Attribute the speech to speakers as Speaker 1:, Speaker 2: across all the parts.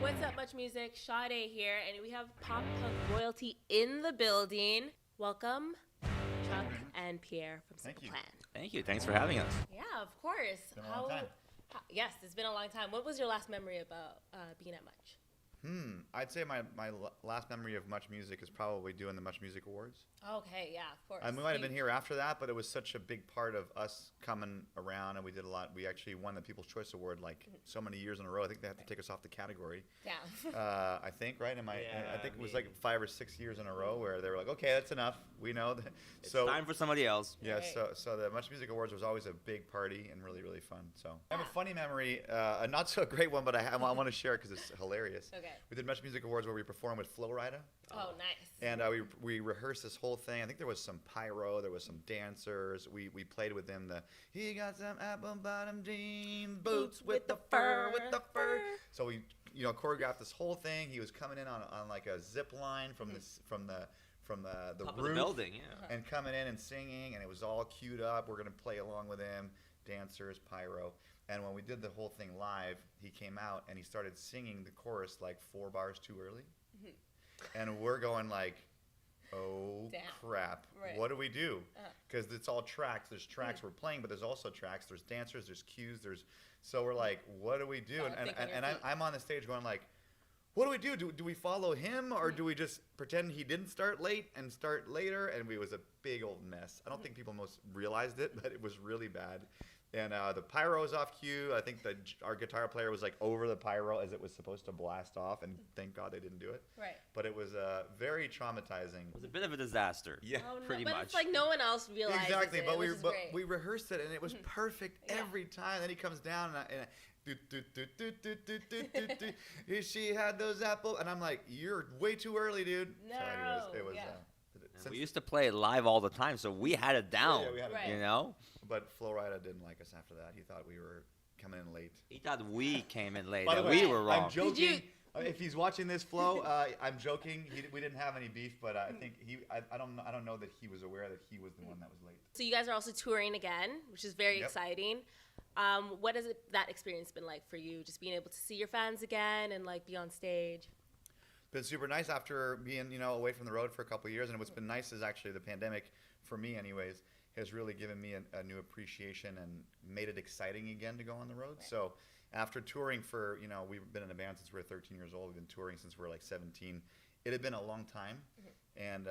Speaker 1: What's up, Much Music? Sade here, and we have pop punk royalty in the building. Welcome, Chuck and Pierre from
Speaker 2: Thank
Speaker 1: Simple
Speaker 2: you.
Speaker 1: Plan.
Speaker 3: Thank you. Thanks for having us.
Speaker 1: Yeah, of course.
Speaker 2: It's been a long time.
Speaker 1: Yes, it's been a long time. What was your last memory about being at Much?
Speaker 2: I'd say my last memory of Much Music is probably doing the Much Music Awards.
Speaker 1: Okay, yeah, of course.
Speaker 2: We might have been here after that, but it was such a big part of us coming around, and we did a lot. We actually won the People's Choice Award like so many years in a row. I think they have to take us off the category.
Speaker 1: Yeah.
Speaker 2: I think, right? I think it was
Speaker 3: mean-
Speaker 2: like 5 or 6 years in a row where they were like, okay, that's enough. We know.
Speaker 3: It's time for somebody else.
Speaker 2: Yeah,
Speaker 1: Right.
Speaker 2: so the Much Music Awards was always a big party and really, really fun. So I have a funny memory, a not so great one, but I want to share it because it's hilarious.
Speaker 1: Okay.
Speaker 2: We did Much Music Awards where we performed with Flo Rida.
Speaker 1: Oh, nice.
Speaker 2: And we rehearsed this whole thing. I think there was some pyro, there was some dancers. We played with them he got some apple bottom jeans, boots with the fur, So we choreographed this whole thing. He was coming in on like a zip line from the
Speaker 3: Top of
Speaker 2: roof
Speaker 3: the building, yeah.
Speaker 2: and coming in and singing, and it was all queued up. We're gonna play along with him, dancers, pyro. And when we did the whole thing live, he came out and he started singing the chorus like 4 bars too early. And we're going like, oh,
Speaker 1: Damn.
Speaker 2: crap,
Speaker 1: Right.
Speaker 2: what do we do? Because it's all tracks. There's tracks we're playing, but there's also tracks. There's dancers, there's cues, so we're like, what do we do?
Speaker 1: Gotta think on your feet.
Speaker 2: I'm on the stage going like, what do we do? Do we follow him, or do we just pretend he didn't start late and start later? And it was a big old mess. I don't think people most realized it, but it was really bad. And the pyro was off cue. I think our guitar player was like over the pyro as it was supposed to blast off, and thank God they didn't do it.
Speaker 1: Right.
Speaker 2: But it was very traumatizing.
Speaker 3: It was a bit of a disaster.
Speaker 2: Yeah,
Speaker 1: Oh, no.
Speaker 3: pretty
Speaker 1: but
Speaker 3: much.
Speaker 1: It's like no one else realizes
Speaker 2: exactly.
Speaker 1: it,
Speaker 2: But
Speaker 1: which is great.
Speaker 2: we rehearsed it, and it was perfect
Speaker 1: Yeah.
Speaker 2: every time. Then he comes down, and she had those apples, and I'm like, you're way too early, dude.
Speaker 1: No,
Speaker 2: So anyways, it was.
Speaker 1: yeah.
Speaker 3: And we used to play it live all the time, so we had it down.
Speaker 2: Yeah, we had it
Speaker 1: Right.
Speaker 3: You know?
Speaker 2: But Flo Rida didn't like us after that. He thought we were coming in late.
Speaker 3: He thought we came in late,
Speaker 2: By the
Speaker 3: that
Speaker 2: way,
Speaker 3: we were wrong.
Speaker 2: I'm joking.
Speaker 1: Did
Speaker 2: If he's watching this, Flo, I'm joking. We didn't have any beef, but I think I don't know that he was aware that he was the one that was late.
Speaker 1: So you guys are also touring again, which is very
Speaker 2: Yep.
Speaker 1: exciting. What has that experience been like for you? Just being able to see your fans again and like be on stage.
Speaker 2: Been super nice after being away from the road for a couple of years, and what's been nice is actually the pandemic, for me anyways, has really given me a new appreciation and made it exciting again to go on the road.
Speaker 1: Right.
Speaker 2: So after touring for we've been in a band since we were 13 years old. We've been touring since we were like 17. It had been a long time, and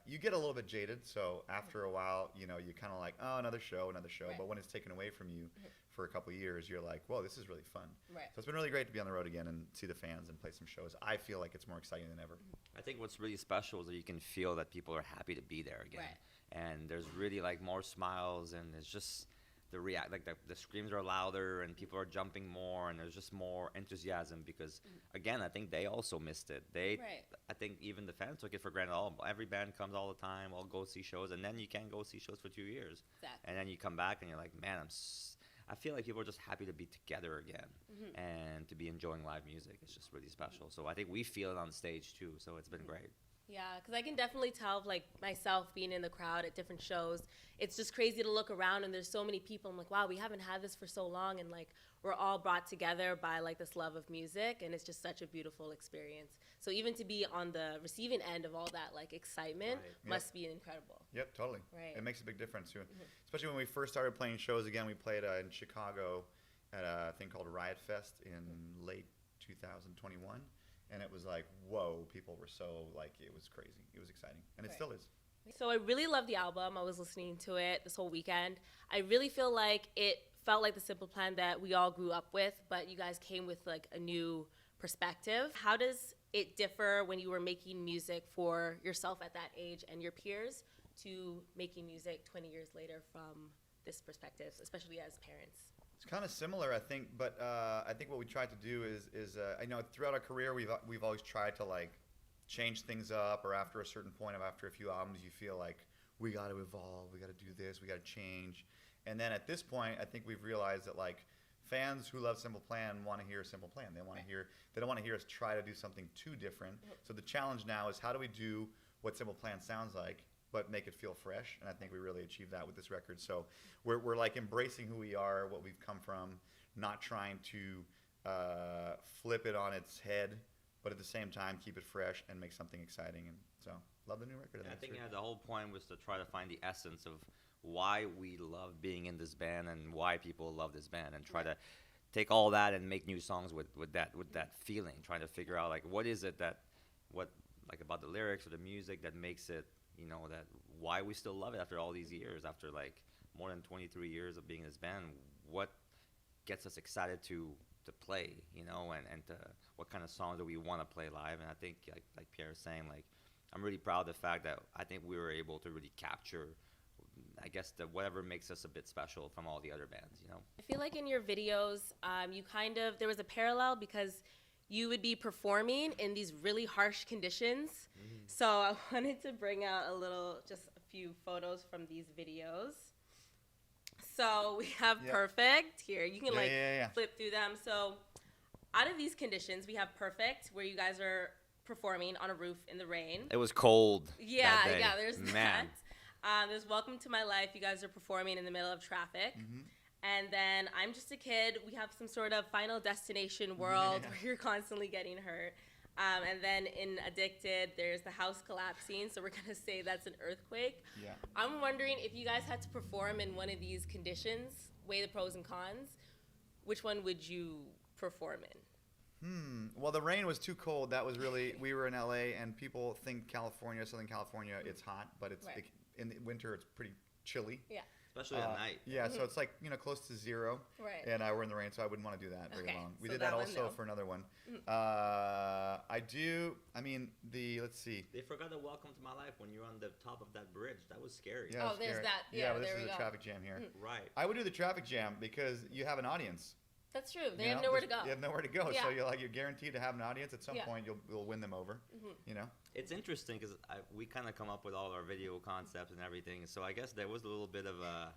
Speaker 2: you get a little bit jaded. So after a while, you kind of like, oh, another show.
Speaker 1: Right.
Speaker 2: But when it's taken away from you for a couple of years, you're like, whoa, this is really fun.
Speaker 1: Right.
Speaker 2: So it's been really great to be on the road again and see the fans and play some shows. I feel like it's more exciting than ever.
Speaker 3: I think what's really special is that you can feel that people are happy to be there again.
Speaker 1: Right.
Speaker 3: And there's really like more smiles, and it's just the screams are louder, and people are jumping more, and there's just more enthusiasm because again, I think they also missed it.
Speaker 1: Right.
Speaker 3: I think even the fans took it for granted. Every band comes all the time. I'll go see shows, and then you can't go see shows for 2 years.
Speaker 1: Exactly.
Speaker 3: And then you come back and you're like, man, I feel like people are just happy to be together again and to be enjoying live music. It's just really special. So I think we feel it on stage too. So it's been great.
Speaker 1: Yeah, because I can definitely tell, like, myself being in the crowd at different shows, it's just crazy to look around and there's so many people. I'm like, wow, we haven't had this for so long, and, like, we're all brought together by, like, this love of music, and it's just such a beautiful experience. So even to be on the receiving end of all that, like, excitement
Speaker 3: Right.
Speaker 1: must be incredible.
Speaker 2: Yep, totally.
Speaker 1: Right.
Speaker 2: It makes a big difference too. Especially when we first started playing shows again. We played in Chicago at a thing called Riot Fest in late 2021. And it was like, whoa, people were so, like, it was crazy. It was exciting. And it
Speaker 1: Right.
Speaker 2: still is.
Speaker 1: So I really love the album. I was listening to it this whole weekend. I really feel like it felt like the Simple Plan that we all grew up with, but you guys came with like a new perspective. How does it differ when you were making music for yourself at that age and your peers to making music 20 years later from this perspective, especially as parents?
Speaker 2: It's kind of similar, I think, but I think what we tried to do is I know throughout our career we've always tried to like change things up, or after a certain point of after a few albums you feel like we got to evolve, we got to do this, we got to change. And then at this point, I think we've realized that like fans who love Simple Plan want to hear Simple Plan. They want to hear. They don't want to hear us try to do something too different. So the challenge now is how do we do what Simple Plan sounds like, but make it feel fresh. And I think we really achieved that with this record. So we're like embracing who we are, what we've come from, not trying to flip it on its head, but at the same time keep it fresh and make something exciting. And so love the new record.
Speaker 3: I think the whole point was to try to find the essence of why we love being in this band and why people love this band, and try to take all that and make new songs with that feeling, trying to figure out like what is it that about the lyrics or the music that makes it, that why we still love it after all these years, after like more than 23 years of being in this band. What gets us excited to play, and to what kind of songs do we want to play live. And I think like Pierre is saying, like, I'm really proud of the fact that I think we were able to really capture, I guess, whatever makes us a bit special from all the other bands,
Speaker 1: I feel like in your videos, there was a parallel because you would be performing in these really harsh conditions. Mm-hmm. So I wanted to bring out just a few photos from these videos. So we have Perfect here. You can flip through them. So out of these conditions, we have Perfect, where you guys are performing on a roof in the rain.
Speaker 3: It was cold.
Speaker 1: Yeah,
Speaker 3: that day.
Speaker 1: yeah, there's
Speaker 3: Man.
Speaker 1: that. There's Welcome to My Life. You guys are performing in the middle of traffic. Mm-hmm. And then I'm Just a Kid. We have some sort of Final Destination world where you're constantly getting hurt. And then in Addicted, there's the house collapsing. So we're going to say that's an earthquake. Yeah. I'm wondering if you guys had to perform in one of these conditions, weigh the pros and cons, which one would you perform in?
Speaker 2: Well, the rain was too cold. That was really, we were in LA, and people think Southern California, it's hot, but in the winter, it's pretty chilly.
Speaker 1: Yeah.
Speaker 3: Especially at night.
Speaker 2: Yeah, so it's like, close to zero.
Speaker 1: Right.
Speaker 2: And we're in the rain, so I wouldn't want to do that very long. We did that also for another one. Let's see.
Speaker 3: They forgot to Welcome to My Life when you're on the top of that bridge. That was scary.
Speaker 2: Yeah,
Speaker 1: there's that. Yeah,
Speaker 2: but this is a traffic jam here.
Speaker 3: Right.
Speaker 2: I would do the traffic jam because you have an audience.
Speaker 1: That's true. They have nowhere to go.
Speaker 2: You have nowhere to go,
Speaker 1: Yeah.
Speaker 2: so you're guaranteed to have an audience. At some point, you'll win them over. Mm-hmm.
Speaker 3: It's interesting because we kind of come up with all our video concepts and everything. So I guess there was a little bit of a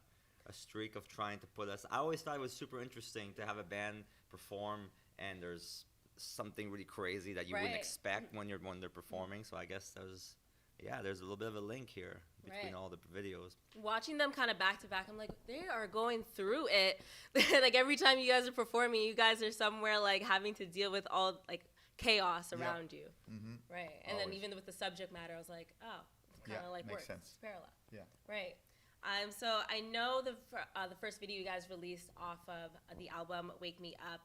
Speaker 3: streak of trying to put us. I always thought it was super interesting to have a band perform and there's something really crazy that you wouldn't expect when they're performing. So I guess there's a little bit of a link here between all the videos.
Speaker 1: Watching them kind of back to back, I'm like, they are going through it. Like every time you guys are performing, you guys are somewhere like having to deal with all like chaos around you. Mm-hmm. Right. And then even with the subject matter, I was like, oh, kind of like
Speaker 2: makes
Speaker 1: works.
Speaker 2: sense.
Speaker 1: It's parallel.
Speaker 2: Yeah.
Speaker 1: Right. So I know the first video you guys released off of the album Wake Me Up,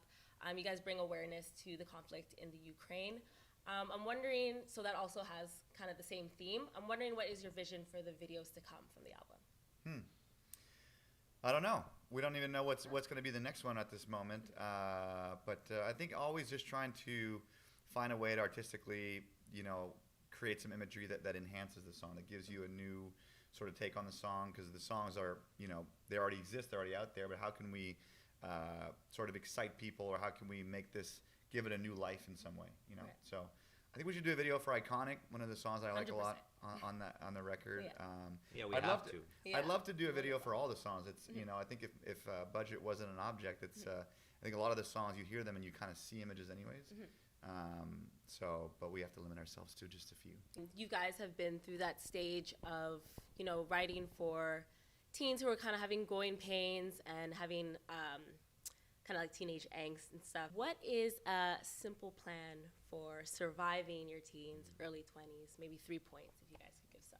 Speaker 1: you guys bring awareness to the conflict in the Ukraine. I'm wondering, so that also has kind of the same theme. I'm wondering, what is your vision for the videos to come from the album?
Speaker 2: I don't know. We don't even know what's going to be the next one at this moment. But I think always just trying to find a way to artistically, create some imagery that enhances the song, that gives you a new sort of take on the song, because the songs are, they already exist, they're already out there, but how can we sort of excite people, or how can we give it a new life in some way, Right. So I think we should do a video for Iconic, one of the songs I like 100%. A lot on the record.
Speaker 3: We have to.
Speaker 2: I'd love to do a video for all the songs. It's I think if budget wasn't an object, it's I think a lot of the songs you hear them and you kind of see images anyways. But we have to limit ourselves to just a few.
Speaker 1: You guys have been through that stage of writing for teens who are kind of having growing pains and having kind of like teenage angst and stuff. What is a simple plan for surviving your teens, early 20s, maybe 3 points if you guys could give some?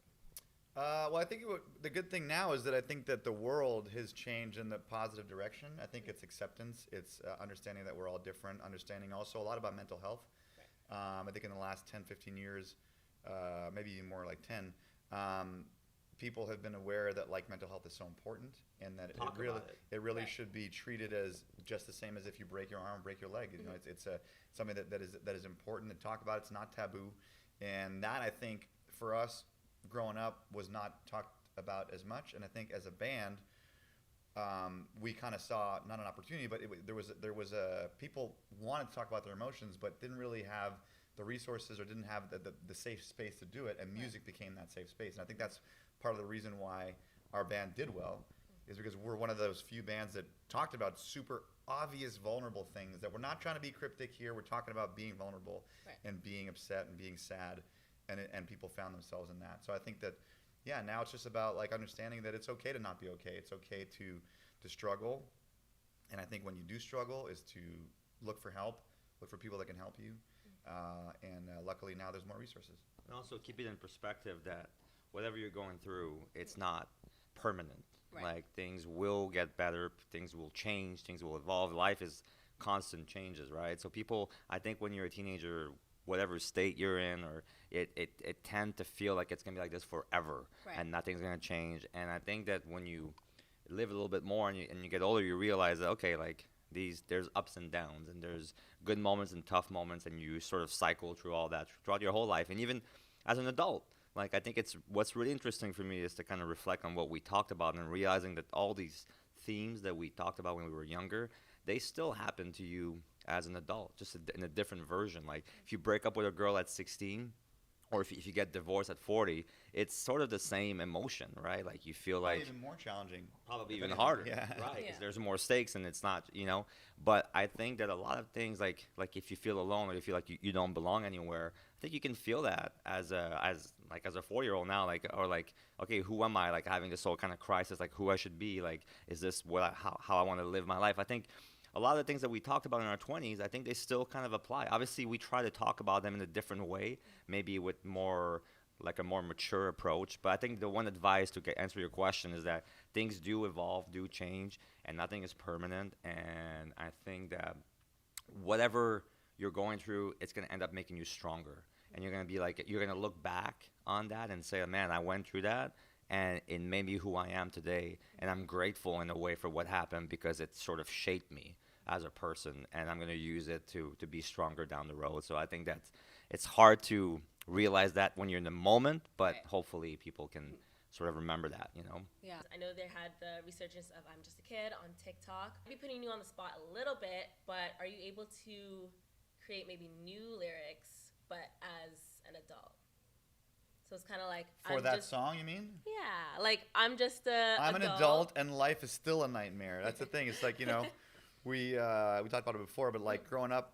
Speaker 2: Well, I think the good thing now is that I think that the world has changed in the positive direction. I think it's acceptance. It's understanding that we're all different, understanding also a lot about mental health. Right. I think in the last 10, 15 years, maybe even more like 10, people have been aware that mental health is so important, and that it really should be treated as just the same as if you break your arm, break your leg. It's something that is important to talk about. It's not taboo, and that, I think, for us growing up was not talked about as much. And I think as a band, we kind of saw not an opportunity, but there was people wanted to talk about their emotions, but didn't really have the resources or didn't have the safe space to do it, and music became that safe space. And I think that's part of the reason why our band did well, is because we're one of those few bands that talked about super obvious, vulnerable things, that we're not trying to be cryptic here. We're talking about being vulnerable and being upset and being sad, and people found themselves in that. So I think that, now it's just about understanding that it's okay to not be okay. It's okay to struggle, and I think when you do struggle is to look for help, look for people that can help you, and luckily now there's more resources.
Speaker 3: And also keep it in perspective that whatever you're going through, it's not permanent.
Speaker 1: Right.
Speaker 3: Like things will get better, things will change, things will evolve. Life is constant changes, right? So people, I think when you're a teenager, whatever state you're in, or it tend to feel like it's gonna be like this forever,
Speaker 1: Right.
Speaker 3: and nothing's gonna change. And I think that when you live a little bit more and you get older, you realize that okay, like there's ups and downs, and there's good moments and tough moments, and you sort of cycle through all that throughout your whole life, and even as an adult. Like I think it's what's really interesting for me is to kind of reflect on what we talked about and realizing that all these themes that we talked about when we were younger, they still happen to you as an adult, just in a different version. Like if you break up with a girl at 16, or if you get divorced at 40, it's sort of the same emotion, right? Like you feel
Speaker 2: Probably
Speaker 3: like
Speaker 2: even more challenging.
Speaker 3: probably
Speaker 2: if
Speaker 3: even
Speaker 2: anything.
Speaker 3: harder,
Speaker 2: Yeah.
Speaker 3: right? Because
Speaker 1: Yeah.
Speaker 3: there's more stakes and it's not, But I think that a lot of things, like if you feel alone or you feel like you don't belong anywhere, I think you can feel that as a 4-year-old now, okay, who am I? Like having this whole kind of crisis, like who I should be, like is this how I want to live my life? I think a lot of the things that we talked about in our 20s, I think they still kind of apply. Obviously, we try to talk about them in a different way, maybe with more like a more mature approach. But I think the one advice to answer your question is that things do evolve, do change, and nothing is permanent. And I think that whatever you're going through, it's going to end up making you stronger. And you're going to be like, you're going to look back on that and say, man, I went through that. And it made me who I am today. And I'm grateful in a way for what happened because it sort of shaped me as a person. And I'm going to use it to be stronger down the road. So I think that it's hard to realize that when you're in the moment, but
Speaker 1: Right.
Speaker 3: hopefully people can sort of remember that,
Speaker 1: Yeah. I know they had the resurgence of I'm Just a Kid on TikTok. I'll be putting you on the spot a little bit, but are you able to create maybe new lyrics, but as an adult? So it's kind of like
Speaker 2: For that song, you mean?
Speaker 1: Yeah, like I'm just
Speaker 2: I'm an adult and life is still a nightmare. That's the thing. It's like, we talked about it before, but like growing up,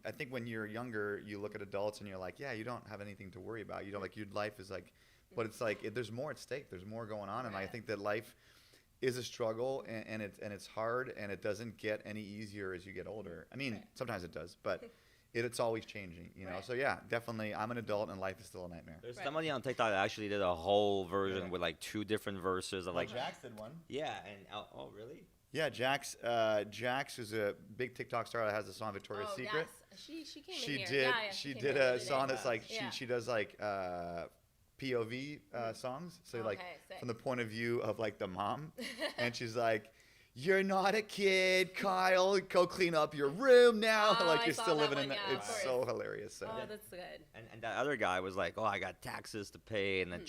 Speaker 2: I think when you're younger, you look at adults and you're like, yeah, you don't have anything to worry about. Like your life is like, but it's like there's more at stake. There's more going on, and I think that life is a struggle, and it's hard, and it doesn't get any easier as you get older. I mean, sometimes it does, but it's always changing,
Speaker 1: Right.
Speaker 2: So yeah, definitely, I'm an adult and life is still a nightmare.
Speaker 3: There's
Speaker 1: Right.
Speaker 3: somebody on TikTok that actually did a whole version
Speaker 2: Yeah.
Speaker 3: with like 2 different verses of like,
Speaker 2: Jax did one.
Speaker 3: yeah, and oh really?
Speaker 2: Yeah, Jax is a big TikTok star that has the song Victoria's
Speaker 1: Oh,
Speaker 2: Secret.
Speaker 1: yes. She came
Speaker 2: She
Speaker 1: in here.
Speaker 2: did
Speaker 1: Yeah,
Speaker 2: she
Speaker 1: came
Speaker 2: did
Speaker 1: in the
Speaker 2: a
Speaker 1: other
Speaker 2: song
Speaker 1: day.
Speaker 2: that's like
Speaker 1: Yeah.
Speaker 2: she does like POV songs. So like
Speaker 1: Okay, sick.
Speaker 2: from the point of view of like the mom, and she's like, "You're not a kid, Kyle. Go clean up your room now."
Speaker 1: Oh,
Speaker 2: like
Speaker 1: I
Speaker 2: you're
Speaker 1: saw
Speaker 2: still
Speaker 1: that
Speaker 2: living in
Speaker 1: one,
Speaker 2: that.
Speaker 1: yeah, of
Speaker 2: It's
Speaker 1: course.
Speaker 2: so hilarious. So.
Speaker 1: Oh, that's good.
Speaker 3: And that other guy was like, "Oh, I got taxes to pay, and then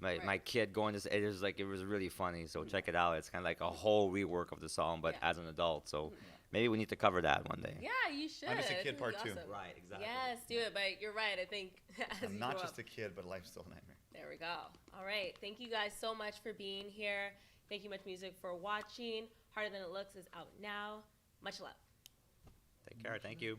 Speaker 3: my
Speaker 1: Right.
Speaker 3: kid going to." It was really funny. So check it out. It's kind of like a whole rework of the song, but
Speaker 1: Yeah.
Speaker 3: as an adult. So maybe we need to cover that one day.
Speaker 1: Yeah, you should.
Speaker 2: I'm Just a
Speaker 1: It's
Speaker 2: Kid
Speaker 1: gonna
Speaker 2: Part
Speaker 1: be
Speaker 2: 2.
Speaker 1: awesome.
Speaker 3: Right, exactly.
Speaker 1: Yes, do it. But you're right. I think as
Speaker 2: I'm
Speaker 1: you
Speaker 2: not
Speaker 1: grow
Speaker 2: just
Speaker 1: up.
Speaker 2: a kid, but life's still a nightmare.
Speaker 1: There we go. All right. Thank you guys so much for being here. Thank you, Muchmusic, for watching. Harder Than It Looks is out now. Much love.
Speaker 3: Take care. Thank you.